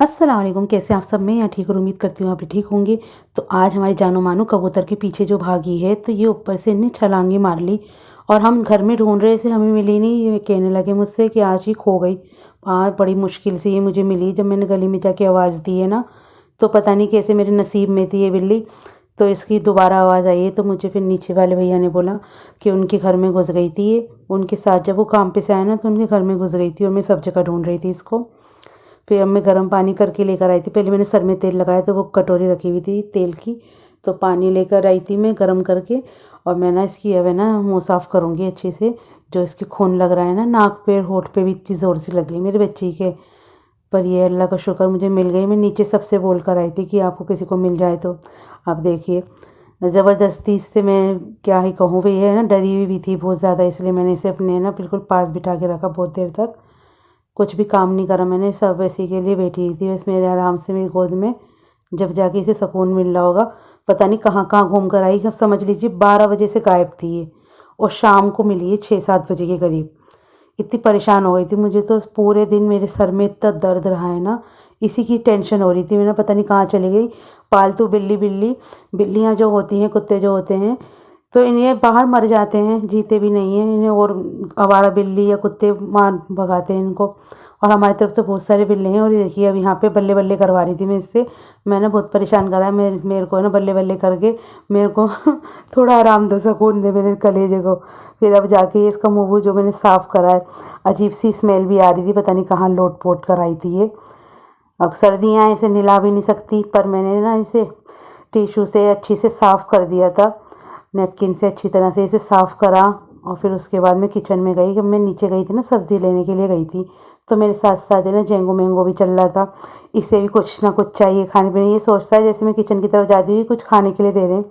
अस्सलाम वालेकुम। कैसे आप सब? मैं यहाँ ठीक और उम्मीद करती हूँ आप भी ठीक होंगे। तो आज हमारी जानो मानो कबूतर के पीछे जो भागी है, तो ये ऊपर से इन्हें छलांगी मार ली और हम घर में ढूंढ रहे थे, हमें मिली नहीं। ये कहने लगे मुझसे कि आज ही खो गई। आज बड़ी मुश्किल से ये मुझे मिली। जब मैंने गली में जाके आवाज़ दी है ना, तो पता नहीं कैसे मेरे नसीब में थी ये बिल्ली। तो इसकी दोबारा आवाज़ आई है, तो मुझे फिर नीचे वाले भैया ने बोला कि उनके घर में घुस गई थी ये। उनके साथ जब वो काम पे से आया ना, तो उनके घर में घुस गई थी और मैं सब जगह ढूंढ रही थी इसको। फिर अब मैं गर्म पानी करके लेकर आई थी। पहले मैंने सर में तेल लगाया, तो वो कटोरी रखी हुई थी तेल की, तो पानी लेकर आई थी मैं गर्म करके। और मैं ना इसकी अब है ना मुँह साफ़ करूँगी अच्छे से। जो इसके खून लग रहा है ना नाक पे, होठ पे भी इतनी ज़ोर से लग गई मेरे बच्ची के। पर ये अल्लाह का शुक्र मुझे मिल गई। मैं नीचे सबसे बोल कर आई थी कि आपको किसी को मिल जाए तो आप देखिए। ज़बरदस्ती इससे मैं क्या ही कहूँ, भाई है ना डरी हुई भी थी बहुत ज़्यादा, इसलिए मैंने इसे अपने ना बिल्कुल पास बिठा के रखा बहुत देर तक। कुछ भी काम नहीं करा मैंने, सब इसी के लिए बैठी थी बस मेरे आराम से मेरी गोद में। जब जाके इसे सुकून मिल रहा होगा। पता नहीं कहाँ कहाँ घूम कर आई। समझ लीजिए 12 बजे से गायब थी ये, और शाम को मिली है 6-7 बजे के करीब। इतनी परेशान हो गई थी मुझे, तो पूरे दिन मेरे सर में इतना दर्द रहा है ना, इसी की टेंशन हो रही थी। मैंने पता नहीं कहाँ चली गई। पालतू बिल्लियाँ जो होती हैं, कुत्ते जो होते हैं, तो इन्हें बाहर मर जाते हैं, जीते भी नहीं हैं इन्हें, और आवारा बिल्ली या कुत्ते मार भगाते हैं इनको। और हमारी तरफ तो बहुत सारे बिल्ले हैं। और ये देखिए अब यहाँ पे बल्ले बल्ले करवा रही थी मैं इससे। मैंने बहुत परेशान करा है मेरे को ना बल्ले बल्ले करके। मेरे को थोड़ा आराम दो, सुकून दे मेरे कलेजे को। फिर अब जाके इसका मुँह जो मैंने साफ़ करा है, अजीब सी स्मेल भी आ रही थी, पता नहीं कहाँ लोट पोट कर आई थी ये। अब सर्दियाँ इसे नहला भी नहीं सकती, पर मैंने ना इसे टिश्यू से अच्छी से साफ़ कर दिया था, नैपकिन से अच्छी तरह से इसे साफ़ करा। और फिर उसके बाद मैं किचन में गई। जब मैं नीचे गई थी ना, सब्ज़ी लेने के लिए गई थी, तो मेरे साथ साथ है ना जेंगो मैंगो भी चल रहा था। इसे भी कुछ ना कुछ चाहिए खाने पीने। ये सोचता है जैसे मैं किचन की तरफ जाती हुई कुछ खाने के लिए दे रहे हैं।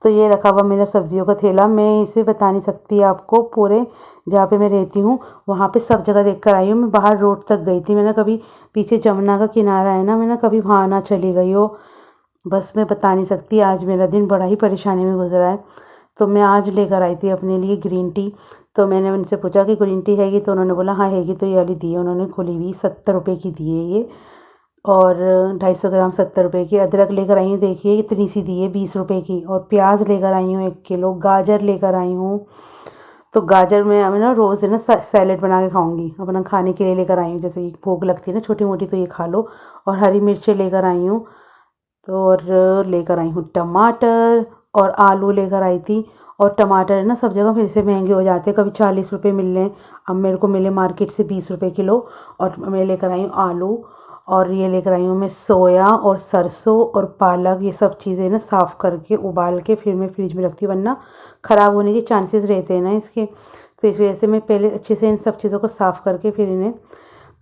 तो ये रखा हुआ मेरा सब्जियों का थैला, मैं इसे बता नहीं सकती आपको। पूरे जहाँ पे मैं रहती हूँ वहाँ पे सब जगह देख कर आई हूँ। मैं बाहर रोड तक गई थी, मैंने कभी पीछे जमुना का किनारा है ना, मैंने कभी वहाँ ना चली गई हो। बस मैं बता नहीं सकती, आज मेरा दिन बड़ा ही परेशानी में गुजरा है। तो मैं आज लेकर आई थी अपने लिए ग्रीन टी। तो मैंने उनसे पूछा कि ग्रीन टी हैगी, तो उन्होंने बोला हाँ हैगी। तो ये वाली दी है उन्होंने, खुली हुई 70 रुपये की दी है ये। और 250 ग्राम 70 रुपये की। अदरक लेकर आई हूँ, देखिए इतनी सी दी है 20 रुपये की। और प्याज लेकर आई हूँ 1 किलो। गाजर लेकर आई हूँ, तो गाजर में मैं ना रोज़ है ना सैलेड बना के खाऊंगी, अपना खाने के लिए लेकर आई हूँ। जैसे भूख लगती है ना छोटी मोटी, तो ये खा लो। और हरी मिर्चें लेकर आई हूँ। तो और लेकर आई हूँ टमाटर और आलू लेकर आई थी। और टमाटर है ना सब जगह फिर से महंगे हो जाते हैं, कभी 40 रुपये मिल रहे हैं, अब मेरे को मिले मार्केट से 20 रुपये किलो। और मैं लेकर आई हूँ आलू। और ये लेकर आई हूँ मैं सोया और सरसों और पालक। ये सब चीज़ें ना साफ़ करके उबाल के फिर मैं फ्रिज में रखती हूँ, वरना ख़राब होने के चांसेस रहते हैं ना इसके। तो इस वजह से मैं पहले अच्छे से इन सब चीज़ों को साफ़ करके फिर इन्हें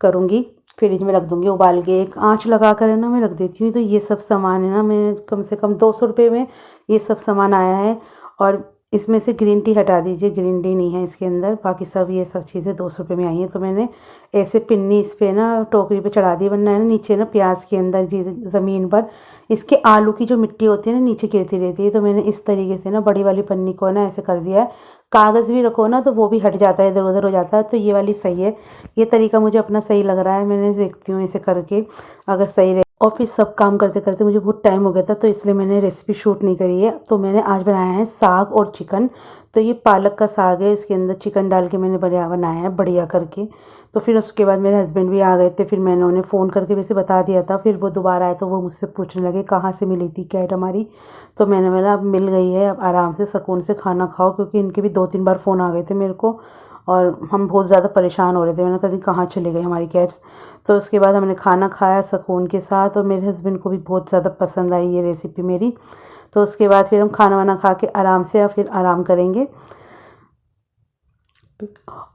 करूँगी, फ्रिज में रख दूँगी उबाल के। एक आँच लगा कर है ना मैं रख देती हूँ। तो ये सब सामान है ना, मैं कम से कम 200 रुपये में ये सब सामान आया है। और इसमें से ग्रीन टी हटा दीजिए, ग्रीन टी नहीं है इसके अंदर, बाकी सब ये सब चीज़ें 200 रुपये में आई हैं। तो मैंने ऐसे पिन्नी इस पे ना टोकरी पे चढ़ा दी, वरना है ना नीचे ना प्याज के अंदर ज़मीन पर इसके आलू की जो मिट्टी होती है ना नीचे गिरती रहती है। तो मैंने इस तरीके से ना बड़ी वाली पन्नी को ना ऐसे कर दिया है। कागज़ भी रखो ना तो वो भी हट जाता है, इधर उधर हो जाता है। तो ये वाली सही है, ये तरीका मुझे अपना सही लग रहा है। मैंने देखती हूँ इसे करके, अगर सही रहे। और फिर सब काम करते करते मुझे बहुत टाइम हो गया था, तो इसलिए मैंने रेसिपी शूट नहीं करी है। तो मैंने आज बनाया है साग और चिकन। तो ये पालक का साग है, इसके अंदर चिकन डाल के मैंने बढ़िया बनाया है, बढ़िया करके। तो फिर उसके बाद मेरे हस्बैंड भी आ गए थे, फिर मैंने उन्हें फ़ोन करके वैसे बता दिया था। फिर वो दोबारा आए तो वो मुझसे पूछने लगे कहाँ से मिली थी कैट हमारी। तो मैंने बोला अब मिल गई है, अब आराम से सुकून से खाना खाओ, क्योंकि इनके भी 2-3 बार फ़ोन आ गए थे मेरे को और हम बहुत ज़्यादा परेशान हो रहे थे। मैंने कहा कहाँ चले गई हमारी कैट्स। तो उसके बाद हमने खाना खाया सुकून के साथ, और मेरे हस्बैंड को भी बहुत ज़्यादा पसंद आई ये रेसिपी मेरी। तो उसके बाद फिर हम खाना वाना खा के आराम से फिर आराम करेंगे।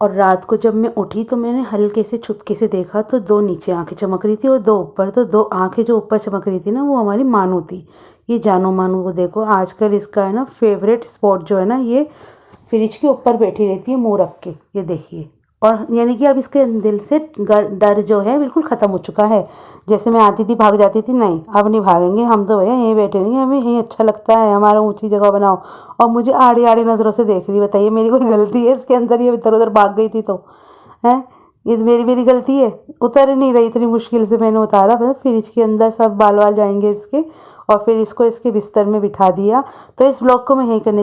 और रात को जब मैं उठी तो मैंने हल्के से छुपके से देखा, तो 2 नीचे आंखें चमक रही थी और 2 ऊपर। तो 2 आंखें जो ऊपर चमक रही थी ना, वो हमारी मानू थी। ये जानो मानू को देखो, आजकल इसका है ना फेवरेट स्पॉट जो है ना, ये फ्रिज के ऊपर बैठी रहती है मुँह रख के, ये देखिए। और यानी कि अब इसके दिल से डर जो है बिल्कुल ख़त्म हो चुका है। जैसे मैं आती थी भाग जाती थी, नहीं अब नहीं भागेंगे हम, तो भैया यहीं बैठे रहेंगे, हमें यहीं अच्छा लगता है, हमारा ऊंची जगह बनाओ। और मुझे आड़ी आड़ी नज़रों से देख रही, बताइए मेरी कोई गलती है इसके अंदर? ये इधर उधर भाग गई थी तो है। ये तो मेरी मेरी गलती है, उतर ही नहीं रही, इतनी मुश्किल से मैंने उतारा, मतलब फिर इसके अंदर सब बाल वाल जाएंगे इसके, और फिर इसको इसके बिस्तर में बिठा दिया। तो इस ब्लॉग को मैं यहीं करने